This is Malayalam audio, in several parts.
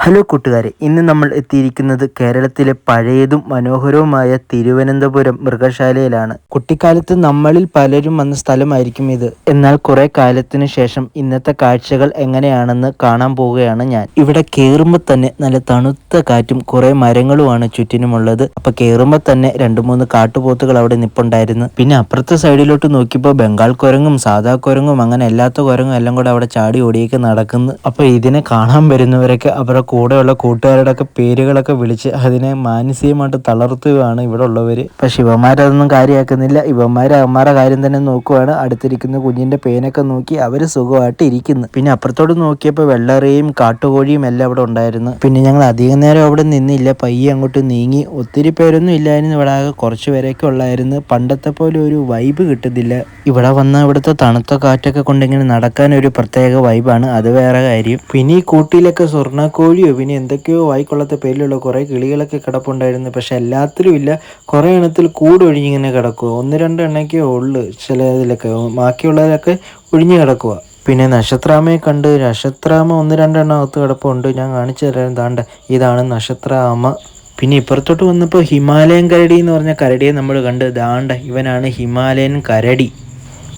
ഹലോ കൂട്ടുകാരെ, ഇന്ന് നമ്മൾ എത്തിയിരിക്കുന്നത് കേരളത്തിലെ പഴയതും മനോഹരവുമായ തിരുവനന്തപുരം മൃഗശാലയിലാണ്. കുട്ടിക്കാലത്ത് നമ്മളിൽ പലരും വന്ന സ്ഥലമായിരിക്കും ഇത്. എന്നാൽ കുറെ കാലത്തിനു ശേഷം ഇന്നത്തെ കാഴ്ചകൾ എങ്ങനെയാണെന്ന് കാണാൻ പോവുകയാണ് ഞാൻ. ഇവിടെ കയറുമ്പോൾ തന്നെ നല്ല തണുത്ത കാറ്റും കുറെ മരങ്ങളുമാണ് ചുറ്റിനുമുള്ളത്. അപ്പൊ കയറുമ്പോൾ തന്നെ 2-3 കാട്ടുപോത്തുകൾ അവിടെ നിപ്പുണ്ടായിരുന്നു. പിന്നെ അപ്പുറത്തെ സൈഡിലോട്ട് നോക്കിയപ്പോൾ ബംഗാൾ കുരങ്ങും സാധാ കുരങ്ങും അങ്ങനെ അല്ലാത്ത കുരങ്ങും എല്ലാം കൂടെ അവിടെ ചാടി ഓടിയൊക്കെ നടക്കുന്നു. അപ്പൊ ഇതിനെ കാണാൻ വരുന്നവരൊക്കെ അവരുടെ കൂടെയുള്ള കൂട്ടുകാരുടെയൊക്കെ പേരുകളൊക്കെ വിളിച്ച് അതിനെ മാനസികമായിട്ട് തളർത്തുകയാണ് ഇവിടെ ഉള്ളവര്. പക്ഷെ ഇവന്മാരതൊന്നും കാര്യമാക്കുന്നില്ല. ഇവന്മാര് അവന്മാരുടെ കാര്യം തന്നെ നോക്കുവാണ്. അടുത്തിരിക്കുന്ന കുഞ്ഞിന്റെ പേനൊക്കെ നോക്കി അവര് സുഖമായിട്ട് ഇരിക്കുന്നു. പിന്നെ അപ്പുറത്തോട്ട് നോക്കിയപ്പോൾ വെള്ളറയും കാട്ടുകോഴിയും എല്ലാം അവിടെ ഉണ്ടായിരുന്നു. പിന്നെ ഞങ്ങൾ അധികം നേരം അവിടെ നിന്നില്ല, പയ്യെ അങ്ങോട്ട് നീങ്ങി. ഒത്തിരി പേരൊന്നും ഇല്ലായിരുന്നു, ഇവിടെ ആകെ കുറച്ച് പേരൊക്കെ ഉള്ളായിരുന്നു. പണ്ടത്തെ പോലെ ഒരു വൈബ് കിട്ടുന്നില്ല. ഇവിടെ വന്ന ഇവിടുത്തെ തണുത്ത കാറ്റൊക്കെ കൊണ്ടിങ്ങനെ നടക്കാൻ ഒരു പ്രത്യേക വൈബാണ്, അത് വേറെ കാര്യം. പിന്നെ ഈ കൂട്ടിലൊക്കെ സ്വർണ്ണക്കോഴിയോ പിന്നെ എന്തൊക്കെയോ വായിക്കൊള്ളാത്ത പേരിലുള്ള കുറേ കിളികളൊക്കെ കിടപ്പുണ്ടായിരുന്നു. പക്ഷെ എല്ലാത്തിലും ഇല്ല, കുറേ എണ്ണത്തിൽ കൂടൊഴിഞ്ഞിങ്ങനെ കിടക്കുക. 1-2 എണ്ണയൊക്കെ ഉള്ളു ചിലതിലൊക്കെ, ബാക്കിയുള്ളതിലൊക്കെ ഒഴിഞ്ഞു കിടക്കുക. പിന്നെ നക്ഷത്രാമയെ കണ്ട്, നക്ഷത്രാമ 1-2 എണ്ണം അകത്ത് കിടപ്പുണ്ട്. ഞാൻ കാണിച്ചു തരാം, ദാണ്ട ഇതാണ് നക്ഷത്രാമ. പിന്നെ ഇപ്പുറത്തോട്ട് വന്നപ്പോൾ ഹിമാലയൻ കരടി എന്ന് പറഞ്ഞ കരടിയെ നമ്മൾ കണ്ട്. ദാണ്ട ഇവനാണ് ഹിമാലയൻ കരടി.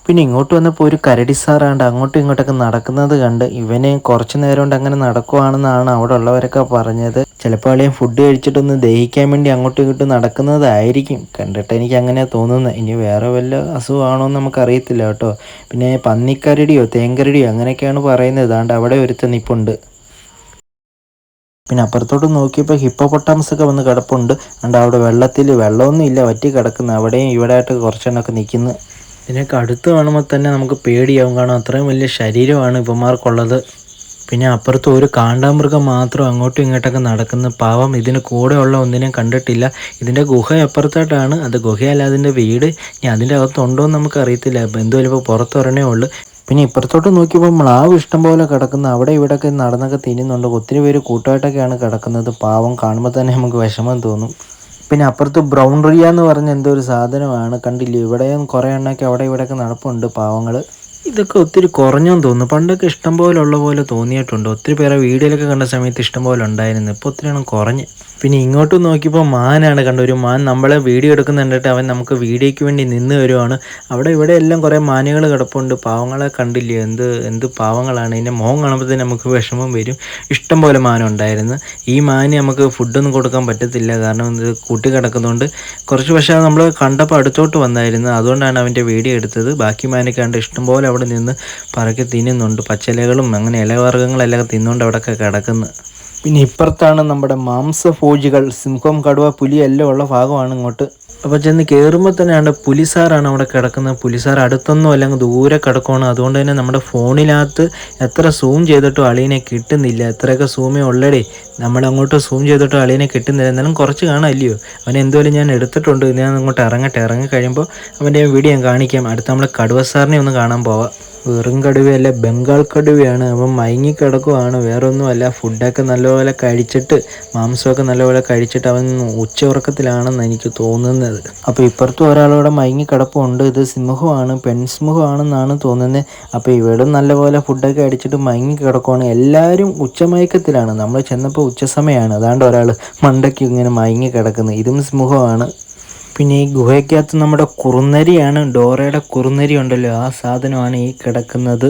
പിന്നെ ഇങ്ങോട്ട് വന്നപ്പോൾ ഒരു കരടി സാറാണ്ട് അങ്ങോട്ടും ഇങ്ങോട്ടൊക്കെ നടക്കുന്നത് കണ്ട്. ഇവന് കുറച്ച് നേരം കൊണ്ട് അങ്ങനെ നടക്കുവാണെന്നാണ് അവിടെ ഉള്ളവരൊക്കെ പറഞ്ഞത്. ചിലപ്പോൾ അളിയൻ ഫുഡ് കഴിച്ചിട്ടൊന്ന് ദഹിക്കാൻ വേണ്ടി അങ്ങോട്ടും ഇങ്ങോട്ടും നടക്കുന്നതായിരിക്കും. കണ്ടിട്ട് എനിക്ക് അങ്ങനെ തോന്നുന്നത്. ഇനി വേറെ വല്ല അസുഖമാണോ എന്ന് നമുക്കറിയത്തില്ല കേട്ടോ. പിന്നെ പന്നിക്കരടിയോ തേങ്കരടിയോ അങ്ങനെയൊക്കെയാണ് പറയുന്നത്. ദാണ്ട് അവിടെ ഒരുത്ത നിപ്പുണ്ട്. പിന്നെ അപ്പുറത്തോട്ട് നോക്കിയപ്പോൾ ഹിപ്പോപ്പൊട്ടാമസ് ഒക്കെ വന്ന് കിടപ്പുണ്ട്. അതുകൊണ്ട് അവിടെ വെള്ളമൊന്നും ഇല്ല, വറ്റി കിടക്കുന്നു. അവിടെയും ഇവിടെ ആയിട്ട് കുറച്ചെണ്ണമൊക്കെ നിൽക്കുന്നു. ഇതിനൊക്കെ അടുത്ത് കാണുമ്പോൾ തന്നെ നമുക്ക് പേടിയാവും, കാരണം അത്രയും വലിയ ശരീരമാണ് ഇവന്മാർക്കുള്ളത്. പിന്നെ അപ്പുറത്ത് ഒരു കാണ്ടാമൃഗം മാത്രം അങ്ങോട്ടും ഇങ്ങോട്ടൊക്കെ നടക്കുന്ന പാവം. ഇതിന് കൂടെയുള്ള ഒന്നിനെയും കണ്ടിട്ടില്ല. ഇതിൻ്റെ ഗുഹ അപ്പുറത്തായിട്ടാണ്, അത് ഗുഹയല്ല അതിൻ്റെ വീട്. ഇനി അതിൻ്റെ അകത്തുണ്ടോ എന്ന് നമുക്ക് അറിയത്തില്ല. എന്തായാലും ഇപ്പോൾ പുറത്തിറങ്ങേ ഉള്ളൂ. പിന്നെ ഇപ്പുറത്തോട്ട് നോക്കിയപ്പോൾ മ്ലാവ് ഇഷ്ടം പോലെ കിടക്കുന്നു. അവിടെ ഇവിടെയൊക്കെ നടന്നൊക്കെ തിന്നുന്നുണ്ട്. ഒത്തിരി പേര് കൂട്ടമായിട്ടൊക്കെയാണ് കിടക്കുന്നത്. പാവം, കാണുമ്പോൾ തന്നെ നമുക്ക് വിഷമം തോന്നും. പിന്നെ അപ്പുറത്ത് ബ്രൗൺ റിയ എന്ന് പറഞ്ഞ എന്തോ ഒരു സാധനമാണ്, കണ്ടില്ലേ? ഇവിടെയും കുറേ എണ്ണയൊക്കെ അവിടെ ഇവിടെയൊക്കെ നടപ്പുണ്ട് പാവങ്ങൾ. ഇതൊക്കെ ഒത്തിരി കുറഞ്ഞെന്ന് തോന്നുന്നു. പണ്ടൊക്കെ ഇഷ്ടം പോലെ ഉള്ള പോലെ തോന്നിയിട്ടുണ്ട്. ഒത്തിരി പേരെ വീഡിയോയിലൊക്കെ കണ്ട സമയത്ത് ഇഷ്ടം പോലെ ഉണ്ടായിരുന്നു. ഇപ്പോൾ ഒത്തിരി എണ്ണം കുറഞ്ഞ്. പിന്നെ ഇങ്ങോട്ട് നോക്കിയപ്പോൾ മാനാണ് കണ്ട. ഒരു മാൻ നമ്മളെ വീഡിയോ എടുക്കുന്ന കണ്ടിട്ട് അവൻ നമുക്ക് വീഡിയോയ്ക്ക് വേണ്ടി നിന്ന് വരുവാണ്. അവിടെ ഇവിടെ എല്ലാം കുറേ മാനുകൾ കിടപ്പുണ്ട്. പാവങ്ങളെ കണ്ടില്ലേ, എന്ത് പാവങ്ങളാണ്. ഇതിൻ്റെ മുഖം കാണുമ്പോഴത്തേന് നമുക്ക് വിഷമം വരും. ഇഷ്ടം പോലെ മാനുണ്ടായിരുന്നു. ഈ മാന് നമുക്ക് ഫുഡൊന്നും കൊടുക്കാൻ പറ്റത്തില്ല, കാരണം ഇത് കൂട്ടി കിടക്കുന്നതുകൊണ്ട്. കുറച്ച് പക്ഷേ നമ്മൾ കണ്ടപ്പോൾ അടുത്തോട്ട് വന്നായിരുന്നു, അതുകൊണ്ടാണ് അവൻ്റെ വീഡിയോ എടുത്തത്. ബാക്കി മാനൊക്കെ കണ്ട് ഇഷ്ടംപോലെ അവിടെ നിന്ന് പറക്കി തിന്നുന്നുണ്ട്. പച്ചിലകളും അങ്ങനെ ഇലവർഗ്ഗങ്ങളെല്ലാം തിന്നുകൊണ്ട് അവിടെയൊക്കെ കിടക്കുന്നു. പിന്നെ ഇപ്പുറത്താണ് നമ്മുടെ മാംസഭോജികൾ, സിംഹം കടുവ പുലി എല്ലാം ഉള്ള ഭാഗമാണ് ഇങ്ങോട്ട്. അപ്പോൾ ചെന്ന് കയറുമ്പോൾ തന്നെയാണ് പുലിസാറാണ് അവിടെ കിടക്കുന്നത്. പുലിസാർ അടുത്തൊന്നും അല്ലെങ്കിൽ ദൂരെ കിടക്കുകയാണ്. അതുകൊണ്ട് തന്നെ നമ്മുടെ ഫോണിനകത്ത് എത്ര സൂം ചെയ്തിട്ടും അളിയനെ കിട്ടുന്നില്ല. എത്രയൊക്കെ സൂമേ ഉള്ളടേ, നമ്മളങ്ങോട്ട് സൂം ചെയ്തിട്ടും അളിയനെ കിട്ടുന്നില്ല. എന്നാലും കുറച്ച് കാണാമല്ലയോ. അവനെ എന്തുവരും ഞാൻ എടുത്തിട്ടുണ്ട്. ഞാൻ അങ്ങോട്ട് ഇറങ്ങി കഴിയുമ്പോൾ അവൻ്റെ വീഡിയോ ഞാൻ കാണിക്കാം. അടുത്ത് നമ്മൾ കടുവ സാറിനെ ഒന്ന് കാണാൻ പോവാം. വെറും കടുവയല്ല, ബംഗാൾ കടുവയാണ്. അവൻ മയങ്ങി കിടക്കുവാണ്, വേറെ ഒന്നുമല്ല. ഫുഡൊക്കെ നല്ലപോലെ കഴിച്ചിട്ട്, മാംസമൊക്കെ നല്ലപോലെ കഴിച്ചിട്ട് അവൻ ഉച്ച ഉറക്കത്തിലാണെന്ന് എനിക്ക് തോന്നുന്നത്. അപ്പോൾ ഇപ്പുറത്തും ഒരാളോടെ മയങ്ങി കിടപ്പുണ്ട്. ഇത് സിംഹമാണ്, പെൺസിംഹമാണെന്നാണ് തോന്നുന്നത്. അപ്പോൾ ഇവിടെ നല്ലപോലെ ഫുഡൊക്കെ അടിച്ചിട്ട് മയങ്ങി കിടക്കുവാണ്. എല്ലാവരും ഉച്ചമയക്കത്തിലാണ്. നമ്മൾ ചെന്നപ്പോൾ ഉച്ച സമയമാണ്. അതാണ്ട് ഒരാൾ മണ്ടയ്ക്ക് ഇങ്ങനെ മയങ്ങി കിടക്കുന്നത്. ഇതും സിംഹമാണ്. പിന്നെ ഈ ഗുഹയ്ക്കകത്ത് നമ്മുടെ കുറുനരിയാണ്, ഡോറയുടെ കുറുനരി ഉണ്ടല്ലോ, ആ സാധനമാണ് ഈ കിടക്കുന്നത്.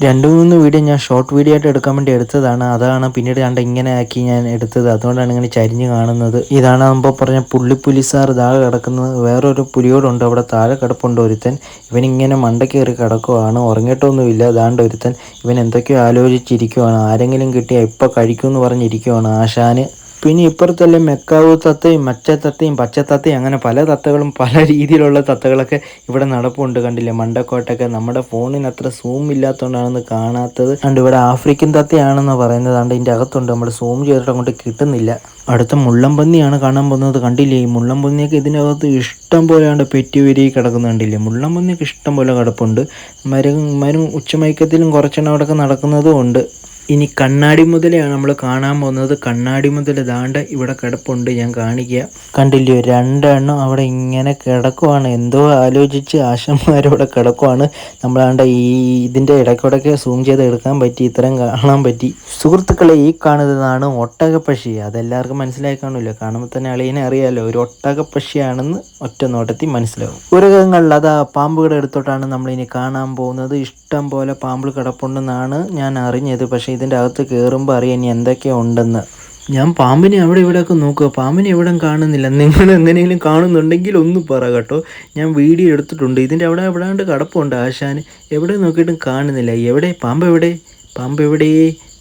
2-3 വീഡിയോ ഞാൻ ഷോർട്ട് വീഡിയോ ആയിട്ട് എടുക്കാൻ വേണ്ടി എടുത്തതാണ്. അതാണ് പിന്നീട് ഇങ്ങനെ ആക്കി ഞാൻ എടുത്തത്. അതുകൊണ്ടാണ് ഇങ്ങനെ ചരിഞ്ഞ് കാണുന്നത്. ഇതാണ് നമ്മൾ പറഞ്ഞ പുലിസാർ താഴെ കിടക്കുന്നത്. വേറൊരു പുലിയോടുണ്ട് അവിടെ താഴെ കിടപ്പുണ്ട് ഒരുത്തൻ. ഇവനിങ്ങനെ മണ്ടയ്ക്ക് കയറി കിടക്കുവാണ്, ഉറങ്ങിയിട്ടൊന്നുമില്ല. അതാണ്ട് ഒരുത്തൻ ഇവൻ എന്തൊക്കെയോ ആലോചിച്ചിരിക്കുവാണ്. ആരെങ്കിലും കിട്ടിയാൽ ഇപ്പോൾ കഴിക്കുമെന്ന് പറഞ്ഞിരിക്കുവാണ് ആശാന്. പിന്നെ ഇപ്പുറത്തല്ലേ മെക്കാവു തത്തയും മച്ചത്തത്തയും പച്ചത്തത്തയും അങ്ങനെ പല തത്തകളും, പല രീതിയിലുള്ള തത്തകളൊക്കെ ഇവിടെ നടപ്പുണ്ട്. കണ്ടില്ലേ മണ്ടക്കോട്ടൊക്കെ. നമ്മുടെ ഫോണിന് അത്ര സൂം ഇല്ലാത്തതുകൊണ്ടാണെന്ന് കാണാത്തത്. കണ്ട് ഇവിടെ ആഫ്രിക്കൻ തത്തയാണെന്ന് പറയുന്നത്. കണ്ട് ഇതിൻ്റെ അകത്തുണ്ട്, നമ്മൾ സൂം ചെയ്തിട്ട് അങ്ങോട്ട് കിട്ടുന്നില്ല. അടുത്ത മുള്ളംപന്നിയാണ് കാണാൻ പോകുന്നത്. കണ്ടില്ലേ ഈ മുള്ളംപന്നിയൊക്കെ ഇതിനകത്ത് ഇഷ്ടം പോലെയാണ് പെറ്റി വിരികി കിടക്കുന്നത്. കണ്ടില്ലേ മുള്ളംപന്നിയൊക്കെ ഇഷ്ടം പോലെ കിടപ്പുണ്ട്. മരം ഉച്ചമയക്കത്തിലും കുറച്ചെണ്ണം അവിടെയൊക്കെ നടക്കുന്നതും ഉണ്ട്. ഇനി കണ്ണാടി മുതലയാണ് നമ്മൾ കാണാൻ പോകുന്നത്. കണ്ണാടി മുതൽ ദാണ്ട് ഇവിടെ കിടപ്പുണ്ട്, ഞാൻ കാണിക്കുക. കണ്ടില്ലയോ, രണ്ടെണ്ണം അവിടെ ഇങ്ങനെ കിടക്കുവാണ്. എന്തോ ആലോചിച്ച് ആശന്മാരവിടെ കിടക്കുവാണ്. നമ്മളാണ്ട് ഇതിൻ്റെ ഇടയ്ക്കിടയ്ക്ക് സൂം ചെയ്ത് എടുക്കാൻ പറ്റി, ഇത്രയും കാണാൻ പറ്റി. സുഹൃത്തുക്കളെ, ഈ കാണുന്നതാണ് ഒട്ടകപ്പക്ഷി. അതെല്ലാവർക്കും മനസ്സിലായി കാണില്ല, കാണുമ്പോൾ തന്നെ അളിയനെ അറിയാലോ ഒരു ഒട്ടകപ്പക്ഷിയാണെന്ന് ഒറ്റ നോട്ടത്തിൽ മനസ്സിലാവും. ഉരകങ്ങളിൽ അതാ പാമ്പുകളുടെ അടുത്തോട്ടാണ് നമ്മളിനി കാണാൻ പോകുന്നത്. ഇഷ്ടം പോലെ പാമ്പ് കിടപ്പുണ്ടെന്നാണ് ഞാൻ അറിഞ്ഞത്. പക്ഷേ ഇതിൻ്റെ അകത്ത് കയറുമ്പോൾ അറിയാം ഇനി എന്തൊക്കെയോ ഉണ്ടെന്ന്. ഞാൻ പാമ്പിനെ അവിടെ ഇവിടെയൊക്കെ നോക്കുക, പാമ്പിനെ എവിടെ കാണുന്നില്ല. നിങ്ങൾ എങ്ങനെയെങ്കിലും കാണുന്നുണ്ടെങ്കിൽ ഒന്ന് പറ കേട്ടോ. ഞാൻ വീഡിയോ എടുത്തിട്ടുണ്ട്. ഇതിൻ്റെ അവിടെ എവിടെയാണ്ട് കിടപ്പുണ്ട് ആശാന്, എവിടെ നോക്കിയിട്ടും കാണുന്നില്ല. എവിടെ പാമ്പ്, എവിടെ പാമ്പ്, എവിടെ?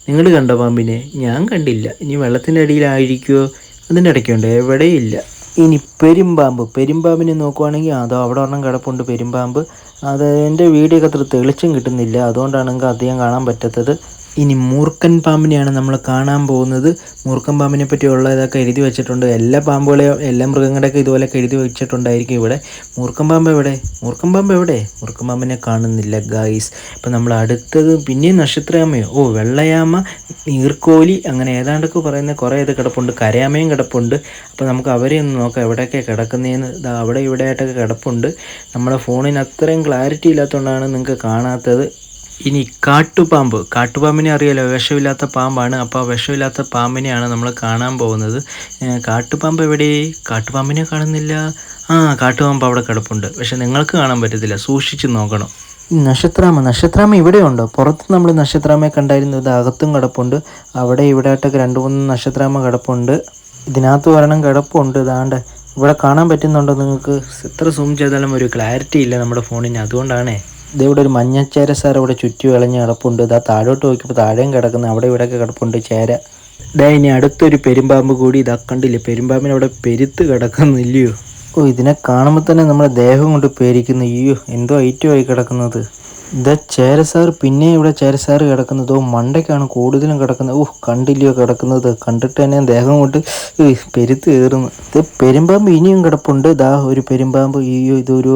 നിങ്ങൾ കണ്ടോ പാമ്പിനെ? ഞാൻ കണ്ടില്ല. ഇനി വെള്ളത്തിൻ്റെ അടിയിലായിരിക്കുമോ? അതിൻ്റെ ഇടയ്ക്കുണ്ട്, എവിടെയില്ല. ഇനി പെരുമ്പാമ്പിനെ നോക്കുവാണെങ്കിൽ അതോ അവിടെ ഒരെണ്ണം കിടപ്പുണ്ട് പെരുമ്പാമ്പ്. അത് എൻ്റെ വീഡിയോ ഒക്കെ അത്ര തെളിച്ചം കിട്ടുന്നില്ല, അതുകൊണ്ടാണെങ്കിൽ അധികം കാണാൻ പറ്റാത്തത്. ഇനി മൂർഖൻ പാമ്പിനെയാണ് നമ്മൾ കാണാൻ പോകുന്നത്. മൂർഖൻ പാമ്പിനെ പറ്റിയുള്ള ഇതൊക്കെ എഴുതി വെച്ചിട്ടുണ്ട്. എല്ലാ പാമ്പുകളെയോ എല്ലാ മൃഗങ്ങളുടെയൊക്കെ ഇതുപോലെയൊക്കെ എഴുതി വെച്ചിട്ടുണ്ടായിരിക്കും ഇവിടെ. മൂർഖൻ പാമ്പ് എവിടെ? മൂർഖൻ പാമ്പ് എവിടെ? മൂർഖൻ പാമ്പിനെ കാണുന്നില്ല ഗായ്സ്. ഇപ്പം നമ്മൾ അടുത്തത് പിന്നെയും നക്ഷത്രയാമയോ, വെള്ളയാമ, നീർക്കോലി, അങ്ങനെ ഏതാണ്ടൊക്കെ പറയുന്ന കുറേ ഇത് കിടപ്പുണ്ട്. കരയാമയും കിടപ്പുണ്ട്. അപ്പോൾ നമുക്ക് അവരെ ഒന്ന് നോക്കാം എവിടെയൊക്കെ കിടക്കുന്നതെന്ന്. അവിടെ ഇവിടെ ആയിട്ടൊക്കെ കിടപ്പുണ്ട്. നമ്മുടെ ഫോണിന് അത്രയും ക്ലാരിറ്റി ഇല്ലാത്തതുകൊണ്ടാണ് നിങ്ങൾക്ക് കാണാത്തത്. ഇനി കാട്ടുപാമ്പിനെ അറിയാലോ, വിഷമില്ലാത്ത പാമ്പാണ്. അപ്പോൾ ആ വിഷമില്ലാത്ത പാമ്പിനെയാണ് നമ്മൾ കാണാൻ പോകുന്നത്. കാട്ടുപാമ്പ് എവിടെ? കാട്ടുപാമ്പിനെ കാണുന്നില്ല. കാട്ടുപാമ്പ് അവിടെ കിടപ്പുണ്ട്, പക്ഷെ നിങ്ങൾക്ക് കാണാൻ പറ്റത്തില്ല, സൂക്ഷിച്ച് നോക്കണം. നക്ഷത്രാമ ഇവിടെ ഉണ്ടോ? പുറത്ത് നമ്മൾ നക്ഷത്രാമയെ കണ്ടായിരുന്നു. ഇത് അകത്തും കിടപ്പുണ്ട്. അവിടെ ഇവിടെ ആയിട്ടൊക്കെ 2-3 നക്ഷത്രാമ കിടപ്പുണ്ട്. ഇതിനകത്ത് ഒരെണ്ണം കിടപ്പുണ്ട്. ഇതാണ്ട് ഇവിടെ കാണാൻ പറ്റുന്നുണ്ടോ നിങ്ങൾക്ക്? എത്ര സൂം ചെയ്താലും ഒരു ക്ലാരിറ്റി ഇല്ല നമ്മുടെ ഫോണിന്, അതുകൊണ്ടാണേ. ഇവിടെ ഒരു മഞ്ഞച്ചേര സാർ ഇവിടെ ചുറ്റി വിളഞ്ഞ് കിടപ്പുണ്ട്. ഇതാ താഴോട്ട് നോക്കിയപ്പോൾ താഴെയും കിടക്കുന്നു, അവിടെ ഇവിടെയൊക്കെ കിടപ്പുണ്ട് ചേര. ഇനി അടുത്തൊരു പെരുമ്പാമ്പ് കൂടി. ഇതാ കണ്ടില്ലേ, പെരുമ്പാമ്പിന് അവിടെ പെരുത്ത് കിടക്കുന്നില്ലയോ? ഇതിനെ കാണുമ്പോൾ തന്നെ നമ്മുടെ ദേഹം കൊണ്ട് പേരിക്കുന്നു. എന്തോ ഐറ്റമായി കിടക്കുന്നത്. ഇതാ ചേരസാർ, പിന്നെ ഇവിടെ ചേരസാർ കിടക്കുന്നത് മണ്ടയ്ക്കാണ് കൂടുതലും കിടക്കുന്നത്. കണ്ടില്ലയോ കിടക്കുന്നത്, കണ്ടിട്ട് തന്നെ ദേഹം കൊണ്ട് പെരുത്ത് കയറുന്നു. ഇത് പെരുമ്പാമ്പ് ഇനിയും കിടപ്പുണ്ട്. ഇതാ ഒരു പെരുമ്പാമ്പ്. ഇതൊരു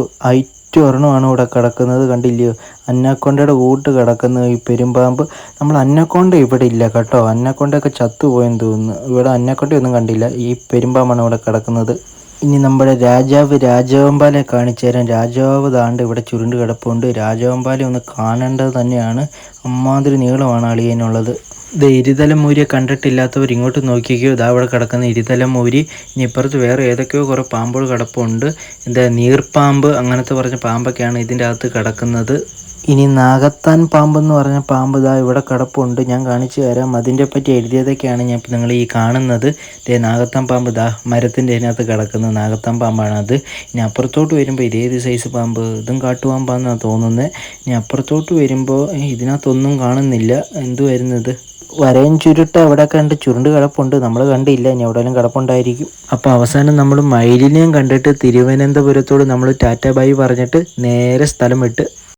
ഒരെണ്ണമാണ് ഇവിടെ കിടക്കുന്നത്, കണ്ടില്ലയോ? അന്നാക്കൊണ്ടയുടെ കൂട്ട് കിടക്കുന്ന ഈ പെരുമ്പാമ്പ്. നമ്മൾ അന്നാക്കൊണ്ട ഇവിടെ ഇല്ല കേട്ടോ, അന്നാക്കൊണ്ടയൊക്കെ ചത്തുപോയെന്ന് തോന്നുന്നു. ഇവിടെ അന്നാക്കൊണ്ടയൊന്നും കണ്ടില്ല, ഈ പെരുമ്പാമ്പാണ് ഇവിടെ കിടക്കുന്നത്. ഇനി നമ്മുടെ രാജവെമ്പാലെ കാണിച്ചു തരാം. രാജാവ് ദാണ്ട് ഇവിടെ ചുരുണ്ട് കിടപ്പുണ്ട്. രാജവെമ്പാലെ ഒന്ന് കാണേണ്ടത് തന്നെയാണ്, അമ്മാതിരി നീളമാണ് അളിയനുള്ളത്. ഇത് ഇരുതലമൂരിയെ കണ്ടിട്ടില്ലാത്തവർ ഇങ്ങോട്ട് നോക്കിക്കോ. ഇതാ ഇവിടെ കിടക്കുന്ന ഇരുതലമൂരി. ഇനി ഇപ്പുറത്ത് വേറെ ഏതൊക്കെയോ കുറേ പാമ്പുകൾ കിടപ്പുണ്ട്. നീർപ്പാമ്പ് അങ്ങനത്തെ പറഞ്ഞ പാമ്പൊക്കെയാണ് ഇതിൻ്റെ അകത്ത് കിടക്കുന്നത്. ഇനി നാഗത്താൻ പാമ്പെന്ന് പറഞ്ഞ പാമ്പ് ഇതാ ഇവിടെ കിടപ്പുണ്ട്, ഞാൻ കാണിച്ചു തരാം. അതിൻ്റെ പറ്റി എഴുതിയതൊക്കെയാണ് ഞാൻ ഇപ്പം നിങ്ങൾ ഈ കാണുന്നത്. നാഗത്താൻ പാമ്പ് ഇതാ മരത്തിൻ്റെ ഇതിനകത്ത് കിടക്കുന്നത് നാഗത്താൻ പാമ്പാണ് അത്. ഇനി അപ്പുറത്തോട്ട് വരുമ്പോൾ ഇതേത് സൈസ് പാമ്പ്, ഇതും കാട്ടുപാമ്പാണെന്നാണ് തോന്നുന്നത്. ഇനി അപ്പുറത്തോട്ട് വരുമ്പോൾ ഇതിനകത്തൊന്നും കാണുന്നില്ല. എന്ത് വരുന്നത്? വരയും ചുരുട്ട് അവിടെ കണ്ട് ചുരുണ്ട് കിടപ്പുണ്ട്, നമ്മൾ കണ്ടില്ല. ഇനി എവിടെയെങ്കിലും കിടപ്പുണ്ടായിരിക്കും. അപ്പോൾ അവസാനം നമ്മൾ മയിലിനെയും കണ്ടിട്ട് തിരുവനന്തപുരത്തോട് നമ്മൾ ടാറ്റ ബൈ പറഞ്ഞിട്ട് നേരെ സ്ഥലം വിട്ട്